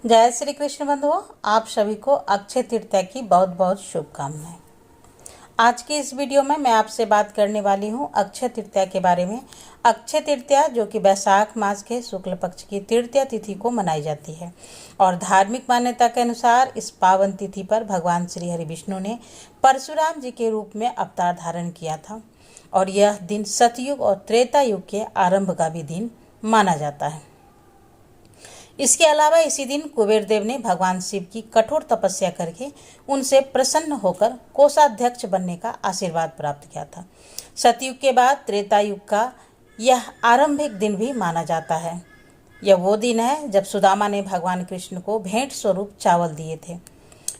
जय श्री कृष्ण बंधुओं, आप सभी को अक्षय तृतीया की बहुत बहुत शुभकामनाएं। आज की इस वीडियो में मैं आपसे बात करने वाली हूं अक्षय तृतीया के बारे में। अक्षय तृतीया जो कि वैशाख मास के शुक्ल पक्ष की तृतीया तिथि को मनाई जाती है और धार्मिक मान्यता के अनुसार इस पावन तिथि पर भगवान श्री हरि विष्णु ने परशुराम जी के रूप में अवतार धारण किया था और यह दिन सतयुग और त्रेता युग के आरंभ का भी दिन माना जाता है। इसके अलावा इसी दिन कुबेर देव ने भगवान शिव की कठोर तपस्या करके उनसे प्रसन्न होकर कोषाध्यक्ष बनने का आशीर्वाद प्राप्त किया था। सतयुग के बाद त्रेता युग का यह आरंभिक दिन भी माना जाता है। यह वो दिन है जब सुदामा ने भगवान कृष्ण को भेंट स्वरूप चावल दिए थे,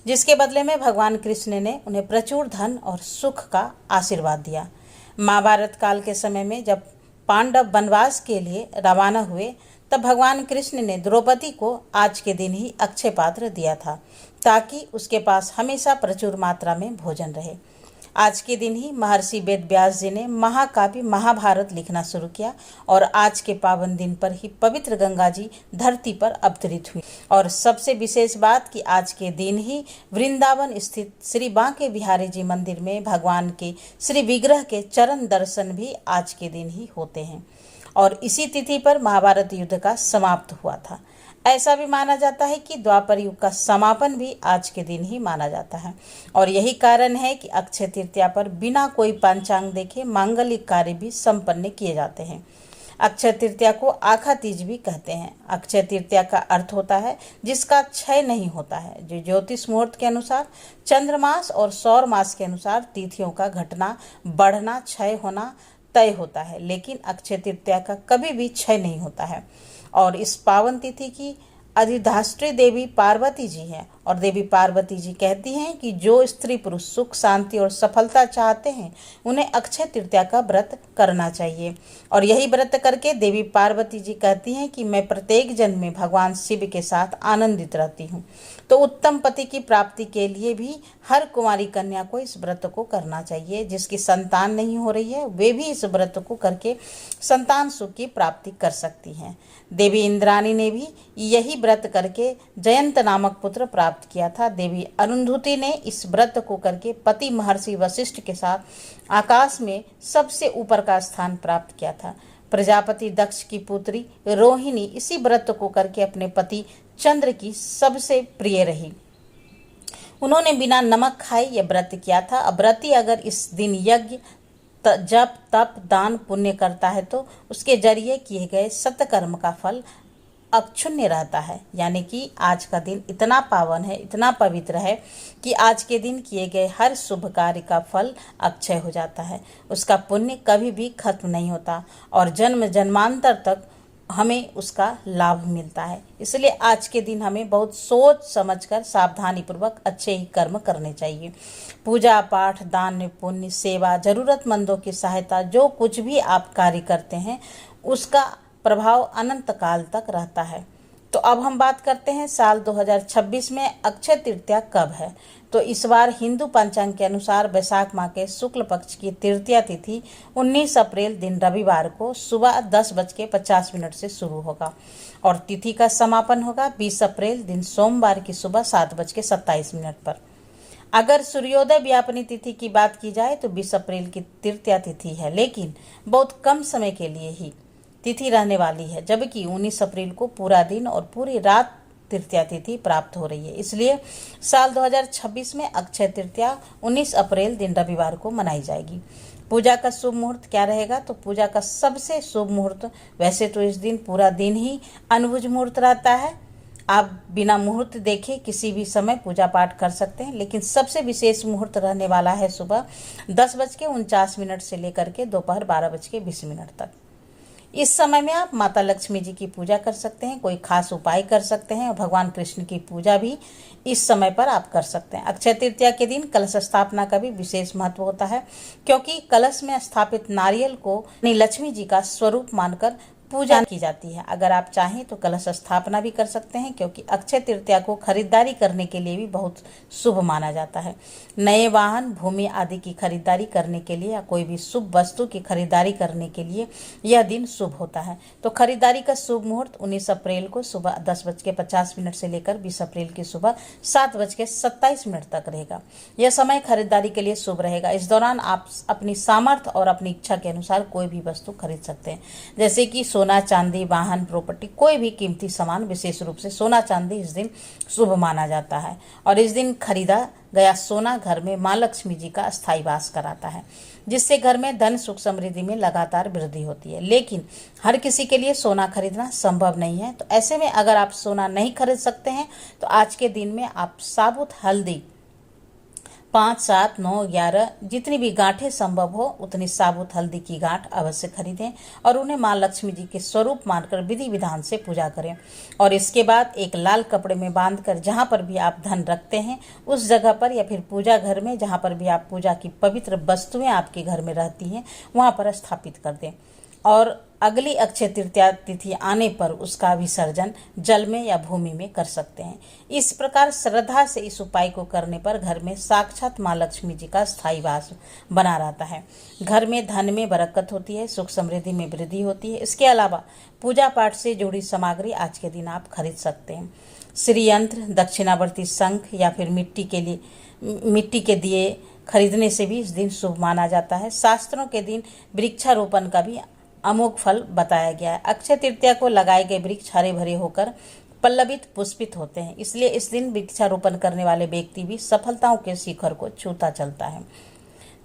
जिसके बदले में भगवान कृष्ण ने उन्हें प्रचुर धन और सुख का आशीर्वाद दिया। महाभारत काल के समय में जब पांडव वनवास के लिए रवाना हुए तब भगवान कृष्ण ने द्रौपदी को आज के दिन ही अक्षय पात्र दिया था ताकि उसके पास हमेशा प्रचुर मात्रा में भोजन रहे। आज के दिन ही महर्षि वेद व्यास जी ने महाकाव्य महाभारत लिखना शुरू किया और आज के पावन दिन पर ही पवित्र गंगा जी धरती पर अवतरित हुई। और सबसे विशेष बात कि आज के दिन ही वृंदावन स्थित श्री बांके बिहारी जी मंदिर में भगवान के श्री विग्रह के चरण दर्शन भी आज के दिन ही होते हैं और इसी तिथि पर महाभारत युद्ध का समाप्त हुआ था। ऐसा भी माना जाता है कि द्वापर युग का समापन भी आज के दिन ही माना जाता है और यही कारण है कि अक्षय तृतीया पर बिना कोई पंचांग देखे मांगलिक कार्य भी संपन्न किए जाते हैं। अक्षय तृतीया को आखा तीज भी कहते हैं। अक्षय तृतीया का अर्थ होता है जिसका क्षय नहीं होता है, जो ज्योतिष मुहूर्त के अनुसार चंद्रमास और सौर मास के अनुसार तिथियों का घटना बढ़ना क्षय होना तय होता है, लेकिन अक्षय तृतीया का कभी भी क्षय नहीं होता है। और इस पावन तिथि की अधिष्ठात्री देवी पार्वती जी हैं और देवी पार्वती जी कहती हैं कि जो स्त्री पुरुष सुख शांति और सफलता चाहते हैं उन्हें अक्षय तृतीया का व्रत करना चाहिए। और यही व्रत करके देवी पार्वती जी कहती हैं कि मैं प्रत्येक जन्म में भगवान शिव के साथ आनंदित रहती हूँ। तो उत्तम पति की प्राप्ति के लिए भी हर कुमारी कन्या को इस व्रत को करना चाहिए। जिसकी संतान नहीं हो रही है वे भी इस व्रत को करके संतान सुख की प्राप्ति कर सकती हैं। देवी इंद्राणी ने भी यही व्रत करके जयंत नामक पुत्र प्राप्त किया था। देवी अरुंधति ने इस व्रत को करके पति महर्षि वशिष्ठ के साथ आकाश में सबसे ऊपर का स्थान प्राप्त किया था। प्रजापति दक्ष की पुत्री रोहिणी इसी व्रत को करके अपने पति चंद्र की सबसे प्रिय रही। उन्होंने बिना नमक खाए यह व्रत किया था। अब व्रती अगर इस दिन यज्ञ जप तप दान पुण्य करता है तो उसके जरिए किए गए सत्कर्म का फल अक्षुण्य रहता है। यानी कि आज का दिन इतना पावन है, इतना पवित्र है कि आज के दिन किए गए हर शुभ कार्य का फल अक्षय हो जाता है। उसका पुण्य कभी भी खत्म नहीं होता और जन्म जन्मांतर तक हमें उसका लाभ मिलता है। इसलिए आज के दिन हमें बहुत सोच समझकर सावधानी पूर्वक अच्छे ही कर्म करने चाहिए। पूजा पाठ दान पुण्य सेवा जरूरतमंदों की सहायता जो कुछ भी आप कार्य करते हैं उसका प्रभाव अनंत काल तक रहता है। तो अब हम बात करते हैं साल 2026 में अक्षय तृतीया कब है। तो इस बार हिंदू पंचांग के अनुसार वैशाख माह के शुक्ल पक्ष की तृतीया तिथि 19 अप्रैल दिन रविवार को सुबह 10:50 से शुरू होगा और तिथि का समापन होगा 20 अप्रैल दिन सोमवार की सुबह 7:27 पर। अगर सूर्योदय व्यापनी तिथि की बात की जाए तो 20 अप्रैल की तृतीया तिथि है, लेकिन बहुत कम समय के लिए ही तिथि रहने वाली है, जबकि 19 अप्रैल को पूरा दिन और पूरी रात तृतीया तिथि प्राप्त हो रही है। इसलिए साल 2026 में अक्षय तृतीया 19 अप्रैल दिन रविवार को मनाई जाएगी। पूजा का शुभ मुहूर्त क्या रहेगा? तो पूजा का सबसे शुभ मुहूर्त, वैसे तो इस दिन पूरा दिन ही अनुभुज मुहूर्त रहता है, आप बिना मुहूर्त देखे किसी भी समय पूजा पाठ कर सकते हैं, लेकिन सबसे विशेष मुहूर्त रहने वाला है सुबह 10:49 से लेकर के दोपहर 12:20 तक। इस समय में आप माता लक्ष्मी जी की पूजा कर सकते हैं, कोई खास उपाय कर सकते हैं और भगवान कृष्ण की पूजा भी इस समय पर आप कर सकते हैं। अक्षय तृतीया के दिन कलश स्थापना का भी विशेष महत्व होता है, क्योंकि कलश में स्थापित नारियल को लक्ष्मी जी का स्वरूप मानकर पूजा की जाती है। अगर आप चाहें तो कलश स्थापना भी कर सकते हैं, क्योंकि अक्षय तृतीया को खरीदारी करने के लिए भी बहुत शुभ माना जाता है। नए वाहन, भूमि आदि की खरीदारी करने के लिए या कोई भी शुभ वस्तु की खरीदारी करने के लिए यह दिन शुभ होता है। तो खरीदारी का शुभ मुहूर्त 19 अप्रैल को सुबह 10:50 से लेकर 20 अप्रैल की सुबह 7:27 तक रहेगा। यह समय खरीदारी के लिए शुभ रहेगा। इस दौरान आप अपनी सामर्थ्य और अपनी इच्छा के अनुसार कोई भी वस्तु खरीद सकते हैं, जैसे कि सोना, चांदी, वाहन, प्रॉपर्टी, कोई भी कीमती सामान। विशेष रूप से सोना चांदी इस दिन शुभ माना जाता है, और इस दिन खरीदा गया सोना घर में मां लक्ष्मी जी का स्थायी वास कराता है, जिससे घर में धन, सुख, समृद्धि में लगातार वृद्धि होती है। लेकिन हर किसी के लिए सोना खरीदना संभव नहीं है। तो ऐसे में अगर आप सोना नहीं खरीद सकते हैं तो आज के दिन में आप साबुत हल्दी 5, 7, 9, 11 जितनी भी गांठें संभव हो उतनी साबुत हल्दी की गांठ अवश्य खरीदें और उन्हें मां लक्ष्मी जी के स्वरूप मानकर विधि विधान से पूजा करें। और इसके बाद एक लाल कपड़े में बांधकर जहां पर भी आप धन रखते हैं उस जगह पर, या फिर पूजा घर में जहां पर भी आप पूजा की पवित्र वस्तुएं आपके घर में रहती हैं वहां पर स्थापित कर दें। और अगली अक्षय तृतीया तिथि आने पर उसका विसर्जन जल में या भूमि में कर सकते हैं। इस प्रकार श्रद्धा से इस उपाय को करने पर घर में साक्षात मां लक्ष्मी जी का स्थायी वास बना रहता है। घर में धन में बरकत होती है, सुख समृद्धि में वृद्धि होती है। इसके अलावा पूजा पाठ से जुड़ी सामग्री आज के दिन आप खरीद सकते हैं। श्री यंत्र, दक्षिणावर्ती शंख या फिर मिट्टी के दिए खरीदने से भी इस दिन शुभ माना जाता है। शास्त्रों के दिन वृक्षारोपण का भी अमोघ फल बताया गया है। अक्षय तृतीया को लगाए गए वृक्ष हरे भरे होकर पल्लवित पुष्पित होते हैं, इसलिए इस दिन वृक्षारोपण करने वाले व्यक्ति भी सफलताओं के शिखर को छूता चलता है।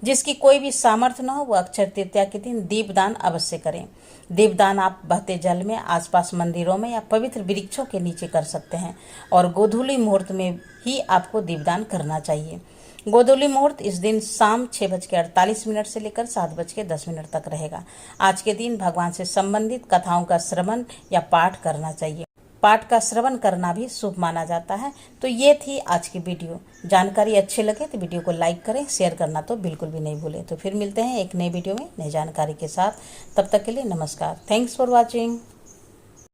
जिसकी कोई भी सामर्थ्य न हो वह अक्षय तृतीया के दिन दीपदान अवश्य करें। दीपदान आप बहते जल में, आसपास मंदिरों में या पवित्र वृक्षों के नीचे कर सकते हैं, और गोधूली मुहूर्त में ही आपको दीपदान करना चाहिए। गोधूली मुहूर्त इस दिन शाम 6:48 से लेकर 7:10 तक रहेगा। आज के दिन भगवान से संबंधित कथाओं का श्रवण या पाठ करना चाहिए। पाठ का श्रवण करना भी शुभ माना जाता है। तो ये थी आज की वीडियो। जानकारी अच्छी लगे तो वीडियो को लाइक करें, शेयर करना तो बिल्कुल भी नहीं भूलें। तो फिर मिलते हैं एक नई वीडियो में नई जानकारी के साथ। तब तक के लिए नमस्कार। Thanks for watching.